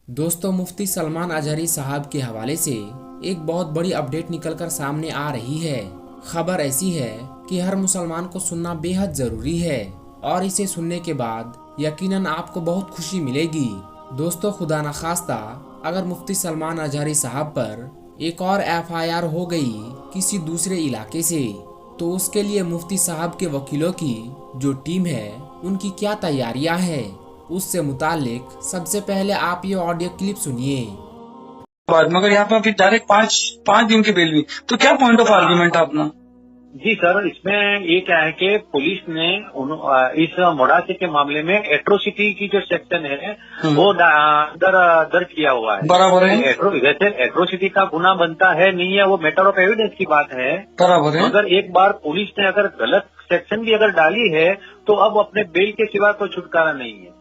दोस्तों, मुफ्ती सलमान अजहरी साहब के हवाले से एक बहुत बड़ी अपडेट निकलकर सामने आ रही है। खबर ऐसी है कि हर मुसलमान को सुनना बेहद जरूरी है और इसे सुनने के बाद यकीनन आपको बहुत खुशी मिलेगी। दोस्तों, खुदा न खास्ता अगर मुफ्ती सलमान अजहरी साहब पर एक और FIR हो गई किसी दूसरे इलाके से, तो उसके लिए मुफ्ती साहब के वकीलों की जो टीम है उनकी क्या तैयारियां हैं, उससे मुतालिक सबसे पहले आप ये ऑडियो क्लिप सुनिए। बाद मगर यहाँ पे अभी डायरेक्ट पाँच पाँच दिन की बेल हुई, तो क्या पॉइंट ऑफ आर्ग्यूमेंट है अपना? जी सर, इसमें ये क्या है कि पुलिस ने इस मोड़ासे के मामले में एट्रोसिटी की जो सेक्शन है वो दर्ज किया हुआ है। बराबर है। वैसे एट्रोसिटी का गुना बनता है नहीं है, वो मैटर ऑफ एविडेंस की बात है। बराबर है। मगर एक बार पुलिस ने अगर गलत सेक्शन भी अगर डाली है तो अब अपने बेल के सिवा कोई छुटकारा नहीं है।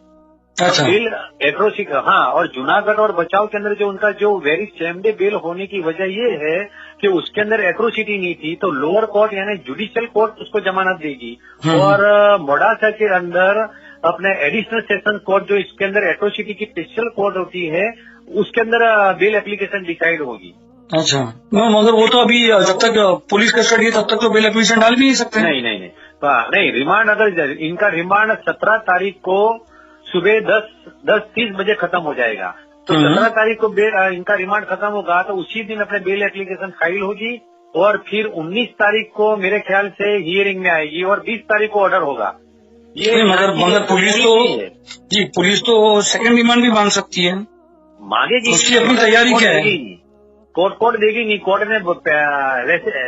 अच्छा। बेल एट्रोसिटी, हाँ। और जूनागढ़ और बचाव के अंदर जो उनका जो वेरी सेम डे बेल होने की वजह ये है कि उसके अंदर एट्रोसिटी नहीं थी, तो लोअर कोर्ट यानी जुडिशियल कोर्ट उसको जमानत देगी। और मोड़ासा के अंदर अपने एडिशनल सेशन कोर्ट जो इसके अंदर एट्रोसिटी की स्पेशल कोर्ट होती है उसके अंदर बेल एप्लीकेशन डिसाइड होगी। अच्छा, मगर वो तो अभी जब तक पुलिस कस्टडी है तब तक तो बेल एप्लीकेशन डाल भी नहीं सकते। नहीं, रिमांड अगर इनका रिमांड 17 तारीख को सुबह 10:30 बजे खत्म हो जाएगा, तो 17 तारीख को इनका रिमांड खत्म होगा तो उसी दिन अपने बेल एप्लीकेशन फाइल होगी और फिर 19 तारीख को मेरे ख्याल से हियरिंग में आएगी और 20 तारीख को ऑर्डर होगा। ये मगर पुलिस तो सेकंड रिमांड भी मांग सकती है, मांगेगी। उसकी अपनी तैयारी क्या है? कोर्ट देगी नहीं। कोर्ट ने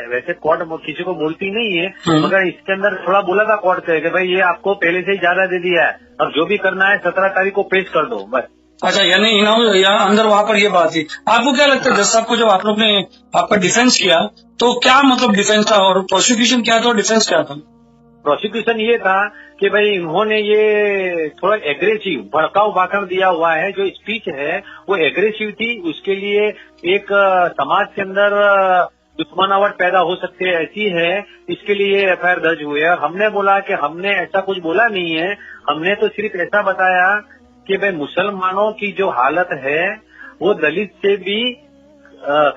वैसे कोर्ट किसी को बोलती नहीं है, मगर इसके अंदर थोड़ा बोला था कोर्ट से कि भाई ये आपको पहले से ही ज्यादा दे दिया है, अब जो भी करना है 17 तारीख को पेश कर दो बस। अच्छा, यानी यहाँ अंदर वहाँ पर ये बात थी। आपको क्या लगता है जज साहब को, जब आप लोग ने आपका डिफेंस किया तो क्या मतलब डिफेंस था और प्रोसिक्यूशन क्या था और डिफेंस क्या था? प्रोसिक्यूशन ये था कि भाई इन्होंने ये थोड़ा एग्रेसिव भड़काऊ भाषण दिया हुआ है, जो स्पीच है वो एग्रेसिव थी, उसके लिए एक समाज के अंदर दुश्मनावट पैदा हो सकती है ऐसी है, इसके लिए FIR दर्ज हुई है। हमने बोला कि हमने ऐसा कुछ बोला नहीं है, हमने तो सिर्फ ऐसा बताया कि भाई मुसलमानों की जो हालत है वो दलित से भी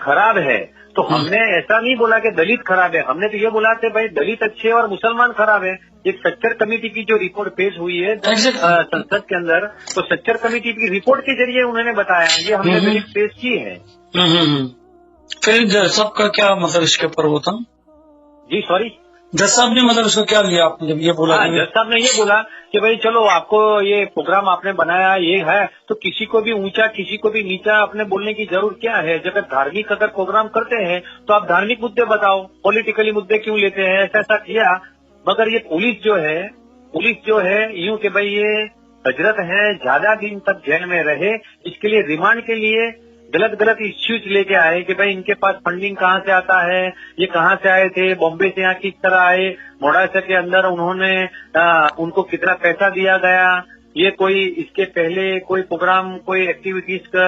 खराब है। तो हमने ऐसा नहीं बोला कि दलित खराब है, हमने तो ये बोला कि भाई दलित अच्छे और मुसलमान खराब है। एक सच्चर कमेटी की जो रिपोर्ट पेश हुई है संसद के अंदर, तो सच्चर कमेटी की रिपोर्ट के जरिए उन्होंने बताया, ये हमने बिल्कुल पेश की है। फिर जज साहब का क्या मतलब इसके ऊपर वो था? जी सॉरी, जज साहब ने मतलब इसको क्या लिया आपने जब ये बोला? जज साहब ने ये बोला कि भाई चलो आपको ये प्रोग्राम आपने बनाया ये है, तो किसी को भी ऊंचा किसी को भी नीचा अपने बोलने की जरूरत क्या है। जब धार्मिक अगर प्रोग्राम करते हैं तो आप धार्मिक मुद्दे बताओ, पॉलिटिकली मुद्दे क्यों लेते हैं, ऐसा किया। मगर ये पुलिस जो है यूं कि भाई ये हजरत है, ज्यादा दिन तक जेल में रहे, इसके लिए रिमांड के लिए गलत इश्यूज लेके आए कि भाई इनके पास फंडिंग कहाँ से आता है, ये कहाँ से आए थे, बॉम्बे से यहाँ किस तरह आए, मोड़ासा के अंदर उन्होंने उनको कितना पैसा दिया गया, ये कोई इसके पहले कोई प्रोग्राम कोई एक्टिविटीज का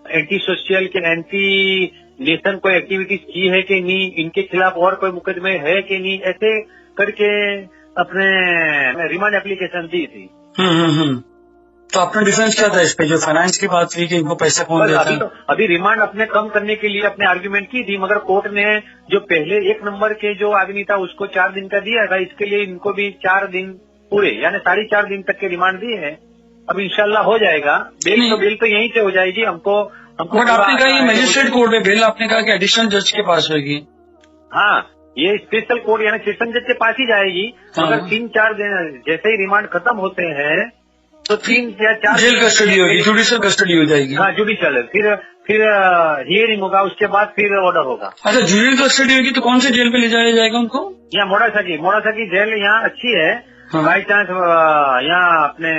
एंटी सोशल के एंटी नेशन कोई एक्टिविटीज की है कि नहीं, इनके खिलाफ और कोई मुकदमे है कि नहीं, ऐसे करके अपने रिमांड एप्लीकेशन दी थी। तो अपना डिफेंस क्या था इस पे, जो फाइनेंस की बात थी कि इनको पैसा कौन देता है? अभी रिमांड अपने कम करने के लिए अपने आर्ग्यूमेंट की थी, मगर कोर्ट ने जो पहले 1 नंबर के जो आदमी था उसको 4 दिन का दिया था, इसके लिए इनको भी 4 दिन पूरे यानी 4.5 दिन तक के रिमांड दिए हैं। अब इंशाल्लाह हो जाएगा बेल तो यहीं से हो जाएगी। हमको बट आपने कहा ये मजिस्ट्रेट कोर्ट में बेल, आपने कहा कि एडिशनल जज के पास होगी। हाँ, ये स्पेशल कोर्ट यानी सेशन जज के पास ही जाएगी। अगर 3-4 दिन जैसे ही रिमांड खत्म होते हैं तो 3 या 4 जेल कस्टडी होगी, जुडिशियल कस्टडी हो जाएगी। हाँ, जुडिशियल, फिर हियरिंग होगा, उसके बाद फिर ऑर्डर होगा। अच्छा, जुडिशियल कस्टडी होगी तो कौन से जेल पे ले जाया जाएगा उनको? यहाँ मोड़ासा की जेल यहाँ अच्छी है। बाई चांस यहाँ अपने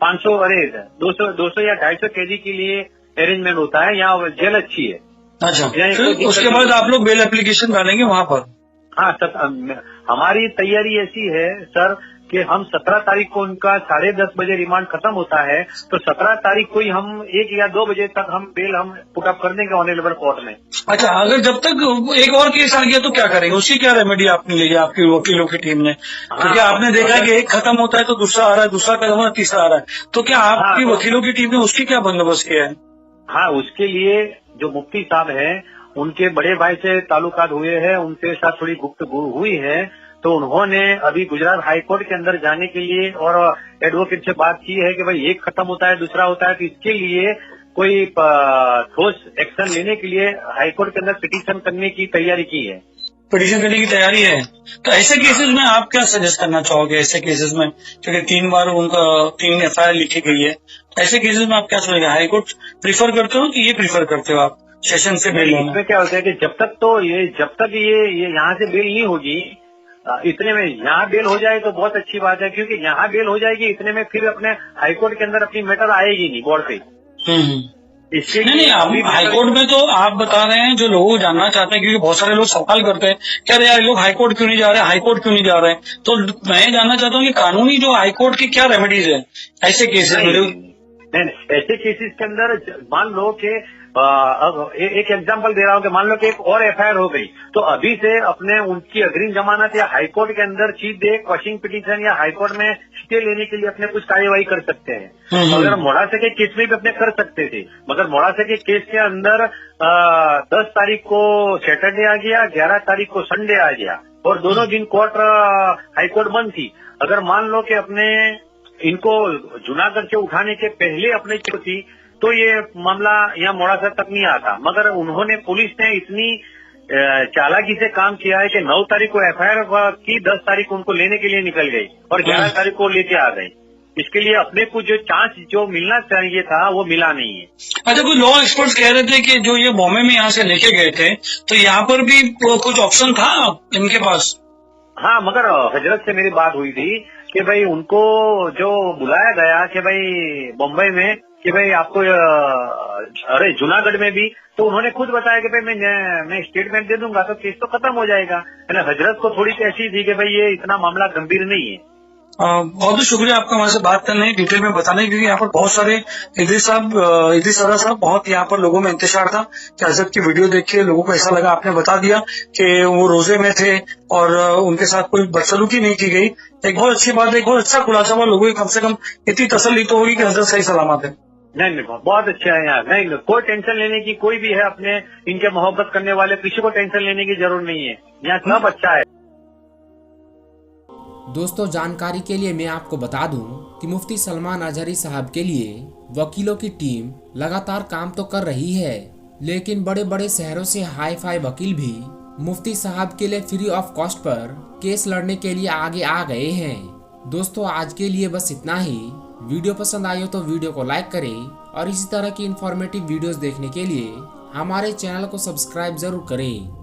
200 या 250 KG के लिए अरेंजमेंट होता है, यहाँ जेल अच्छी है। अच्छा, फिर उसके बाद आप लोग बेल एप्लीकेशन डालेंगे वहाँ पर? हाँ हमारी तैयारी ऐसी है सर कि हम 17 तारीख को उनका 10:30 बजे रिमांड खत्म होता है, तो 17 तारीख को ही हम 1 या 2 बजे तक हम बेल हम पुटअप कर देंगे ऑनरेबल कोर्ट में। अच्छा, अगर जब तक एक और केस आ गया तो क्या करेंगे, उसकी क्या रेमेडी आपने ली है आपकी वकीलों की टीम ने? क्योंकि आपने देखा है कि एक खत्म होता है तो दूसरा आ रहा है, दूसरा खत्म होता है तीसरा आ रहा है, तो क्या आपकी वकीलों की टीम ने उसकी क्या बंदोबस्त किया है? हाँ, उसके लिए जो मुफ्ती साहब हैं उनके बड़े भाई से ताल्लुकात हुए हैं, उनके साथ थोड़ी गुफ्तगू हुई है, तो उन्होंने अभी गुजरात हाई कोर्ट के अंदर जाने के लिए और एडवोकेट से बात की है कि भाई एक खत्म होता है दूसरा होता है, तो इसके लिए कोई ठोस एक्शन लेने के लिए हाई कोर्ट के अंदर पिटीशन करने की तैयारी की है। पिटीशन करने की तैयारी है, तो ऐसे केसेस में आप क्या सजेस्ट करना चाहोगे? ऐसे केसेस में क्योंकि 3 बार उनका 3 FIR लिखी गई है, ऐसे केसेस में आप क्या सोचेंगे? हाई कोर्ट प्रीफर करते हो कि ये प्रीफर करते हो आप सेशन से बेल लेना? इसमें क्या होता है कि जब तक ये यहाँ से बेल नहीं होगी, इतने में यहाँ बेल हो जाए तो बहुत अच्छी बात है, क्योंकि यहाँ बेल हो जाएगी इतने में फिर अपने हाईकोर्ट के अंदर अपनी मैटर आएगी नहीं बोर्ड पे। इसके नहीं हाईकोर्ट में तो आप बता रहे हैं जो लोग जानना चाहते हैं, क्योंकि बहुत सारे लोग सवाल करते हैं क्या यार लोग हाईकोर्ट क्यों नहीं जा रहे, हाईकोर्ट क्यों नहीं जा रहे हैं, तो मैं जानना चाहता हूँ कि कानूनी जो हाईकोर्ट की क्या रेमेडीज है ऐसे केसेस में? नहीं, ऐसे केसेस के अंदर मान लो कि अब एक एग्जांपल दे रहा हूँ कि मान लो कि एक और FIR हो गई, तो अभी से अपने उनकी अग्रिम जमानत या हाईकोर्ट के अंदर सीधे क्वॉशिंग पिटीशन या हाईकोर्ट में स्टे लेने के लिए अपने कुछ कार्यवाही कर सकते हैं। अगर मोड़ासा के केस में भी अपने कर सकते थे, मगर मोड़ासा के केस के अंदर 10 तारीख को सैटरडे आ गया, 11 तारीख को संडे आ गया और दोनों दिन कोर्ट हाईकोर्ट बंद थी। अगर मान लो कि अपने इनको जूनागढ़ से उठाने के पहले अपने थी तो ये मामला यहाँ मोड़ासा तक नहीं आता, मगर उन्होंने पुलिस ने इतनी चालाकी से काम किया है कि 9 तारीख को FIR की, 10 तारीख को उनको लेने के लिए निकल गई और 11 तारीख को लेके आ गई। इसके लिए अपने को जो चांस जो मिलना चाहिए था वो मिला नहीं है। अच्छा, कोई लॉ एक्सपर्ट्स कह रहे थे कि जो ये बॉम्बे में यहाँ से लेके गए थे तो यहाँ पर भी कुछ ऑप्शन था इनके पास? हाँ, मगर हजरत से मेरी बात हुई थी कि भाई उनको जो बुलाया गया कि भाई बम्बई में कि भाई आपको अरे जूनागढ़ में भी, तो उन्होंने खुद बताया कि भाई मैं स्टेटमेंट दे दूंगा तो केस तो खत्म हो जाएगा। हजरत को थोड़ी ऐसी थी कि भाई ये इतना मामला गंभीर नहीं है। बहुत बहुत शुक्रिया आपका हमारे से बात करने, डिटेल में बताने, क्योंकि यहाँ पर बहुत सारे इदरीस साहब बहुत यहाँ पर लोगों में इंतजार था कि हजरत की वीडियो देख के लोगों को ऐसा लगा, आपने बता दिया कि वो रोजे में थे और उनके साथ कोई बदसलूकी नहीं की गई। एक बहुत अच्छी बात है, एक बहुत अच्छा खुलासा हुआ, लोगों की कम से कम इतनी तसल्ली तो होगी कि हजरत सही सलामत है। नहीं, बहुत अच्छा है यार। नहीं, कोई टेंशन लेने की, कोई भी है अपने इनके मोहब्बत करने वाले, किसी को टेंशन लेने की जरूरत नहीं है, यहाँ सब अच्छा है। दोस्तों, जानकारी के लिए मैं आपको बता दूं कि मुफ्ती सलमान अजहरी साहब के लिए वकीलों की टीम लगातार काम तो कर रही है, लेकिन बड़े बड़े शहरों से हाई फाई वकील भी मुफ्ती साहब के लिए free of cost per case लड़ने के लिए आगे आ गए हैं। दोस्तों, आज के लिए बस इतना ही। वीडियो पसंद आई हो तो वीडियो को लाइक करें और इसी तरह की इंफॉर्मेटिव वीडियोस देखने के लिए हमारे चैनल को सब्सक्राइब जरूर करें।